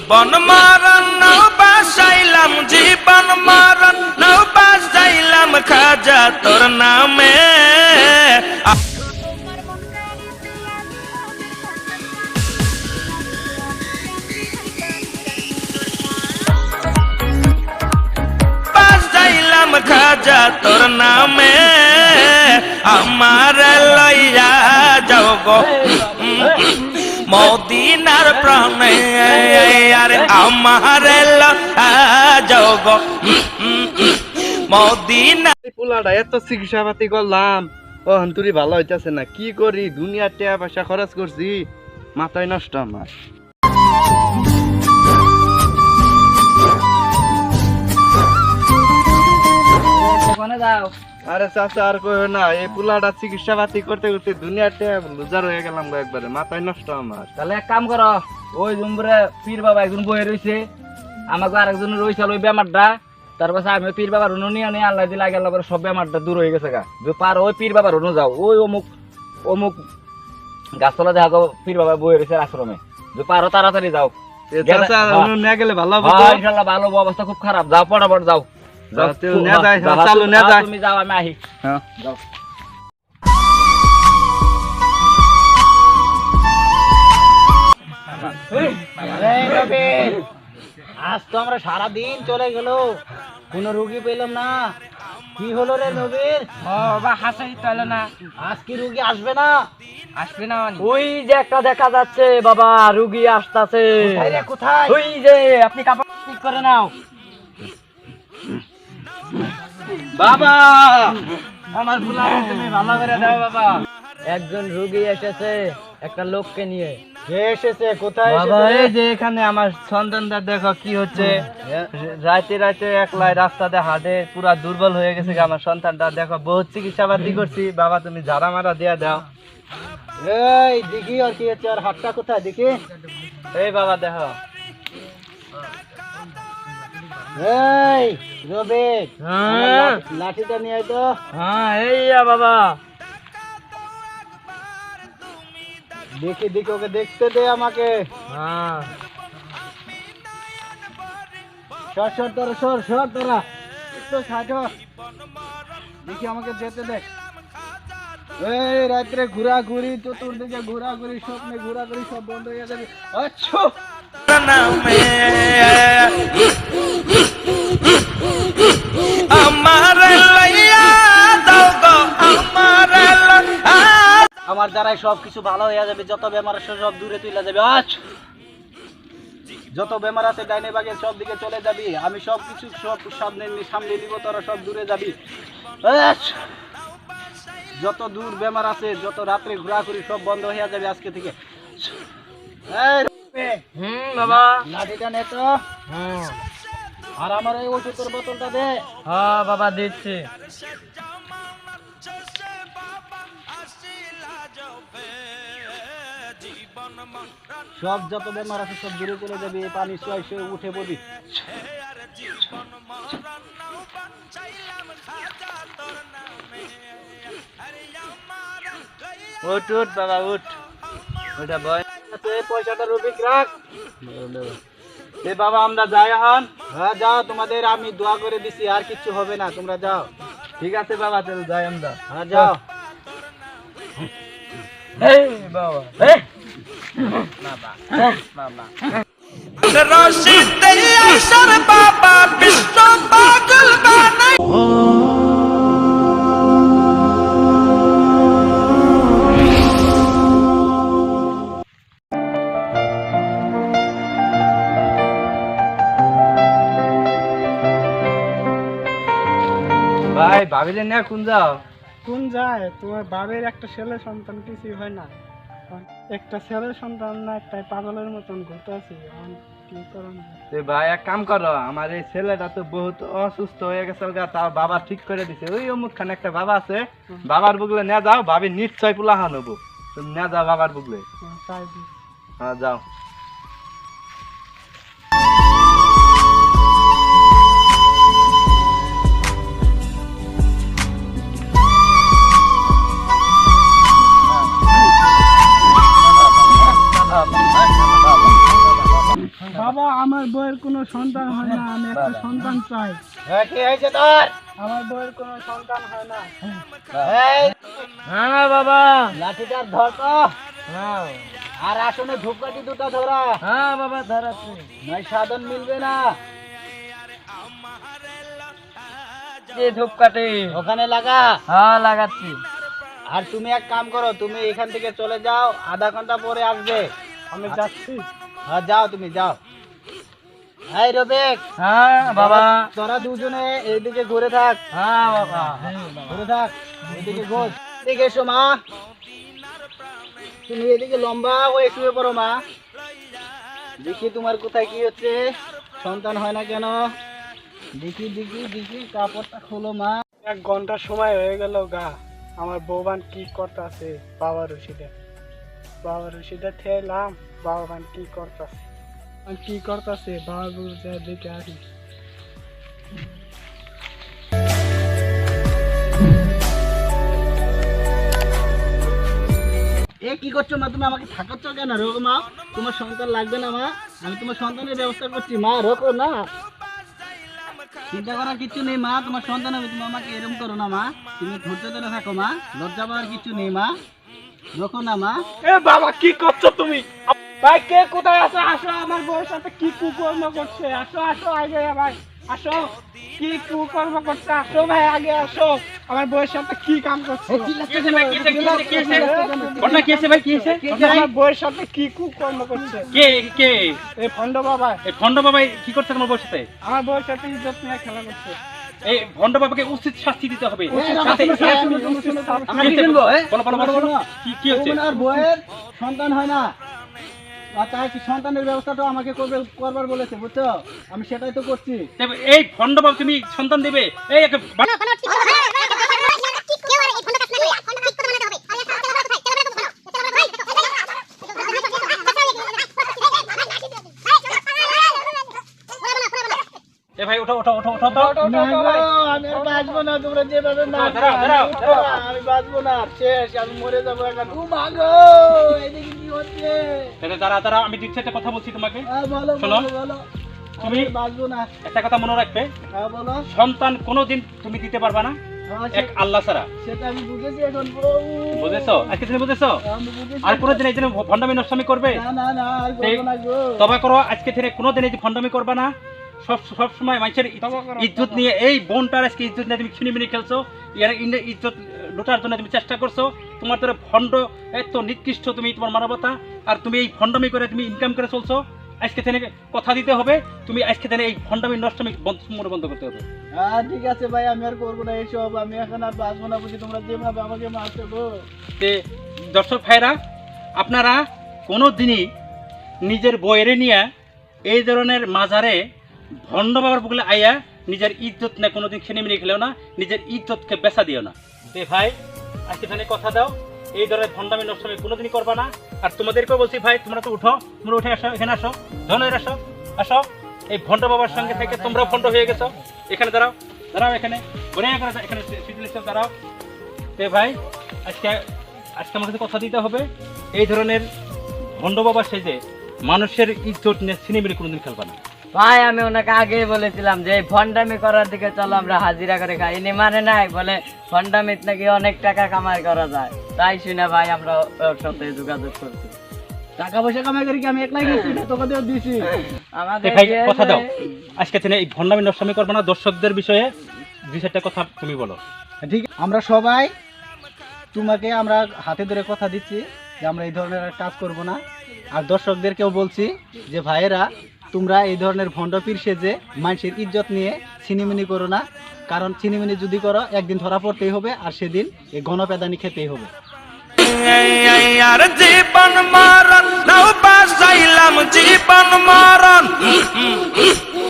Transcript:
জীবন মরণ নৌ বাসাইলাম, জীবন মরণ নৌ বাসাইলাম খাজা তোর নামে। বাসাইলাম খাজা তোর নামে, আমার লইয়া যাও গো মদিনার প্রাণে, আরে আমার যাও গো মদিনা। পোলাটা এত চিকিৎসা পাতি করলাম, ও হান্তুরি ভালো হইতেছে না, কি করি? দুনিয়ার টাকা পয়সা খরচ করছি, মাথায় নষ্ট আমার। আরে চাচা আর কইও না, এই পোলাটা চিকিৎসা পাতি করতে করতে দুনিয়ার টাকা লুজার হয়ে গেলাম একবারে, মাথায় নষ্ট আমার। তাহলে এক কাম করো, ওই জুমরে পীর বাবা একজন বয়ে রয়েছে, আমাকে আরেকজন রয়েছে ওই বেমারটা, তারপর আমি পীর বাবার রুনু নিয়ে নিয়ে আল্লাহ দিলে গেল পরে সব বেমারটা দূর হয়ে গেছে গা। যে পার ওই পীর বাবার রুনু যাও, ওই অমুক অমুক গাছতলা দেখা গো পীর বাবা বয়ে রয়েছে আশ্রমে, যে পারো তাড়াতাড়ি যাও। চাচা নিয়ে গেলে ভালো হবে? ইনশাল্লাহ ভালো, অবস্থা খুব খারাপ, যাও পটাপট যাও। তুমি যাও, আমি আহি। যাও। আজ তো আমরা সারাদিন চলে গেল, কোন রুগী পেলাম না, কি হলো রে নবীর? হাসাই তো এলো না, আজ কি রুগী আসবে না? আসবে না মানে? ওই যে একটা দেখা যাচ্ছে বাবা, রুগী আসতেছে। কোথায়? ওই যে, আপনি কাপড় ঠিক করে নাও। বাবা আমার ফুলা তুমি ভালো করে দাও বাবা। একজন রুগী এসেছে একটা লোককে নিয়ে। কে এসেছে? কোথায় বাবা? এই যে এখানে আমার সন্তানটা দেখো কি হচ্ছে, রাতে রাতে একলাই রাস্তাতে হাঁটে, পুরা দুর্বল হয়ে গেছে আমার সন্তানটা। দেখো বহুত চিকিৎসা পাতি করছি, বাবা তুমি ঝাড়া মারা দিয়া দাও। এই দেখি আর কি হচ্ছে, আর হাতটা কোথায় দেখি? এই বাবা দেখো। এই রবি, লাঠিটা নিয়ে আয় তো। হ্যাঁ এই বাবা, দেখি দেখি, ওকে দেখতে দে আমাকে। হ্যাঁ সর সর তোরা, সর সর তোরা, একটু ছাড়, দেখি আমাকে যেতে দে। এই রাত্রে ঘোরাঘুরি, চতুর্দিকে ঘোরাঘুরি, স্বপ্নে ঘোরাঘুরি সব বন্ধ হয়ে যাবে। আচ্ছা আমার দ্বারাই সবকিছু ভালো হয়ে যাবে, যত বেমার আছে সব দূরে তুলে যাবে। আচ্ছা যত বেমার আছে ডাইনে বাগে সব দিকে চলে যাবি, আমি সবকিছু সব সামনে নিব, তোরা সব দূরে যাবি। যত দূর বেমার আছে, যত রাত্রে ঘোরাঘুরি সব বন্ধ হয়ে যাবে আজকে থেকে। বাবা লাঠিটা নে তো। আর আমার এই ওষুধের বোতলটা দে। হ্যাঁ বাবা দিচ্ছি। সব যত বেমার আছে সব দূরে চলে যাবে, পানি শুয়ে শুয়ে উঠে পড়বি। উঠ উঠ বাবা উঠ, ওটা বয় পয়সাটা রুবিক রাখ। এ বাবা আমরা যাই এখন। হ্যাঁ যাও, তোমাদের আমি দোয়া করে দিছি, আর কিচ্ছু হবে না, তোমরা যাও। ঠিক আছে বাবা, চলো যাই আমরা। হ্যাঁ যাও। এই বাবা, বাবা রশিদ আশর বাবা বিশ্ব পাগল বানাই। ভাই ভাবিলে না কোন যাও? কোন যায়? তোমার বাবের একটা ছেলে সন্তান কিছুই হয় না, একটা ছেলে সন্তান না, একটাই পাগলের মতন ঘুরতে আছে, কি করো না। ভাই এক কাম করো, আমার এই ছেলেটা তো বহুত অসুস্থ হয়ে গেছে, তার বাবা ঠিক করে দিছে, ওই অমুক খানে একটা বাবা আছে, বাবার বুগলে নিয়ে যাও, ভাবি নিশ্চয় পুলাহান হবো, তুমি নিয়ে যাও বাবার বুগলে। তাই হ্যাঁ যাও। বাবা আমার বউয়ের কোনো সন্তান হয় না, আমি একটা সন্তান চাই। কি হয়েছে তোর? আমার বউয়ের কোনো সন্তান হয় না। হ্যাঁ বাবা, লাঠিটা ধর তো। আর আসনে ধূপকাঠি দুটো ধরা। হ্যাঁ বাবা ধরাচ্ছি, নয় সাধন মিলবে না। যে ধূপকাঠি ওখানে লাগা। হ্যাঁ লাগাচ্ছি। আর তুমি এক কাম করো, তুমি এখান থেকে চলে যাও, আধা ঘন্টা পরে আসবে। আমি যাচ্ছি। হ্যাঁ যাও, তুমি যাও। এই রবিক। হ্যাঁ বাবা, তোরা দুজনে এইদিকে ঘুরে থাক। হ্যাঁ বাবা, ঘুরে থাক, এইদিকে ঘোর। এদিকে এসো মা, তুমি এদিকে লম্বা হয়ে শুয়ে পড়ো মা। দেখি তোমার কোথায় কি হচ্ছে, সন্তান হয় না কেন? দেখি দেখি দেখি, কাপড়টা খোলো মা। 1 ঘন্টা সময় হয়ে গেল গা, আমার বউবান কি করতেছে? বাবা রশিদে থেলাম, বাবান কি করতেছে? কি করতেছে বাবা বুঝে দেখে আসি। এ কি করছো মা? তুমি আমাকে থাকাচ্ছ কেন? রোগো মা, তোমার সন্তান লাগবে না মা, আমি তোমার সন্তানের ব্যবস্থা করছি মা, রোকো না। চিন্তা করার কিছু নেই মা, তোমার সন্তান হবে, তুমি আমাকে এরকম করো না মা। তুমি ধৈর্য ধরে থাকো মা, লজ্জা পাওয়ার কিছু নেই মা, রোকো না মা। এ বাবা কি করছো তুমি? ভাই কে কোথায় আছো? আসো, আমার বউয়ের সাথে কি কুকর্ম করছে? আসো আসো আগে ভাই, আসো। কি কুকর্ম করছে? আসো ভাই আগে আসো, আমার বউয়ের সাথে কি কাম করছে? আমার বউয়ের সাথে কি কুকর্ম করছে? এই ভণ্ড বাবা। ভণ্ড বাবাই কি করছে তোমার বউর সাথে? আমার বউয়ের সাথে ইজ্জত নিয়ে খেলা করছে। এই ভণ্ড বাবাকে উচিত শাস্তি দিতে হবে। আমরা কি শুনবো? বলো, কি হচ্ছে? আর বউয়ের সন্তান হয় না, আর তাই কি সন্তানের ব্যবস্থাটা আমাকে করবার বলেছে, বুঝছো? আমি সেটাই তো করছি। এই ভণ্ড বাবা তুমি সন্তান দেবে? এই ভাই ওঠো তো। আমি আর বাঁচবো না, তোমরা যেভাবে আমি বাঁচবো না, শেষ, আমি মরে যাবো এখন। ও মা গো, এদিকে কি হচ্ছে? দাঁড়া, আমি দিচ্ছি একটা কথা বলছি তোমাকে। বলো শোনো, বলো। তুমি বাঁচবো না। একটা কথা মনে রাখবে, হ্যাঁ বলো। সন্তান কোনোদিন তুমি দিতে পারবে না এক আল্লাহ ছাড়া। সেটা আমি বুঝেছি এখন। বুঝেছো? আজকে তুমি বুঝেছো? আমি বুঝেছি। আর কোনোদিন এই জন্য ভণ্ডামি নষ্টামি করবে? না আর করবো না গো। তবে করো, আজকে থেকে কোনোদিন এই যে ভণ্ডামি করবে না। সব সময় মানুষের ইজ্জত নিয়ে, এই বোনটার আজকে ইজ্জত নিয়ে তুমি ছিনিমিনি খেলছো, ইজ্জত লুটার জন্য তুমি চেষ্টা করছো। তোমার তোর ভণ্ড এত নিকৃষ্ট, তুমি তোমার মানবতা, আর তুমি এই ভণ্ডামি করে তুমি ইনকাম করে চলছো। আজকে থেকে কথা দিতে হবে, তুমি আজকে থেকে এই ভণ্ডামি নষ্টামি বন্ধ করতে হবে। ঠিক আছে ভাই, আমি আর করবো না এইসব, আমি এখন আর বাঁচবো না। বুঝি তোমরা যেভাবে আমাকে মারছো গো। দর্শক ভাইরা, আপনারা কোনো দিনই নিজের বইয়েরে নিয়ে এই ধরনের মাজারে ভণ্ড বাবার বলে আইয়া নিজের ইজ্জত না কোনোদিন ছিনিমিনি খেলেও না, নিজের ইজ্জতকে বেচা দিও না। ভাই আজকে এখানে কথা দাও, এই ধরনের ভণ্ডামি নষ্টামি কোনোদিনই করবা না। আর তোমাদেরকেও বলছি ভাই, তোমরা তো উঠো, তোমরা উঠে আসো, এখানে আসো, ধনের আসো। এই ভণ্ড বাবার সঙ্গে থেকে তোমরা ভণ্ড হয়ে গেছো। এখানে দাঁড়াও, এখানে এখানে দাঁড়াও। ভাই আজকে আমাকে কথা দিতে হবে, এই ধরনের ভণ্ড বাবা সেজে মানুষের ইজ্জত নিয়ে ছিনিমিনি কোনোদিন খেলবা না। ভাই আমি ওনাকে আগেই বলেছিলাম যে এই ভণ্ডামি করার দিকে চলো, আমরা হাজিরা করে খাই। ইনি মানে নাই, বলে ভণ্ডামিত নাকি অনেক টাকা কামাই করা যায়। তাই শুনে ভাই আমরা ওর সাথে যোগাযোগ করছি। টাকা পয়সা কামাই করি কি আমি একলাই গেছি, তোকে দিয়েছি। আমাদের ভাই কথা দাও, আজকে থেকে এই ভণ্ডামি নষ্টামি করবে না। দর্শকদের বিষয়ে 2-4টা কথা তুমি বলো। ঠিক, আমরা সবাই তোমাকে আমরা হাতে ধরে কথা দিচ্ছি যে আমরা এই ধরনের কাজ করব না। আর দর্শকদেরকেও বলছি যে ভাইয়েরা, তোমরা এই ধরনের ভণ্ড পীর সেজে মানুষের ইজ্জত নিয়ে ছিনিমিনি করো না, কারণ ছিনিমিনি যদি করো একদিন ধরা পড়তেই হবে, আর সেদিন এই গণপেদানি খেতেই হবে। আর জীবন মরণ নাও বাসাইলাম, জীবন মরণ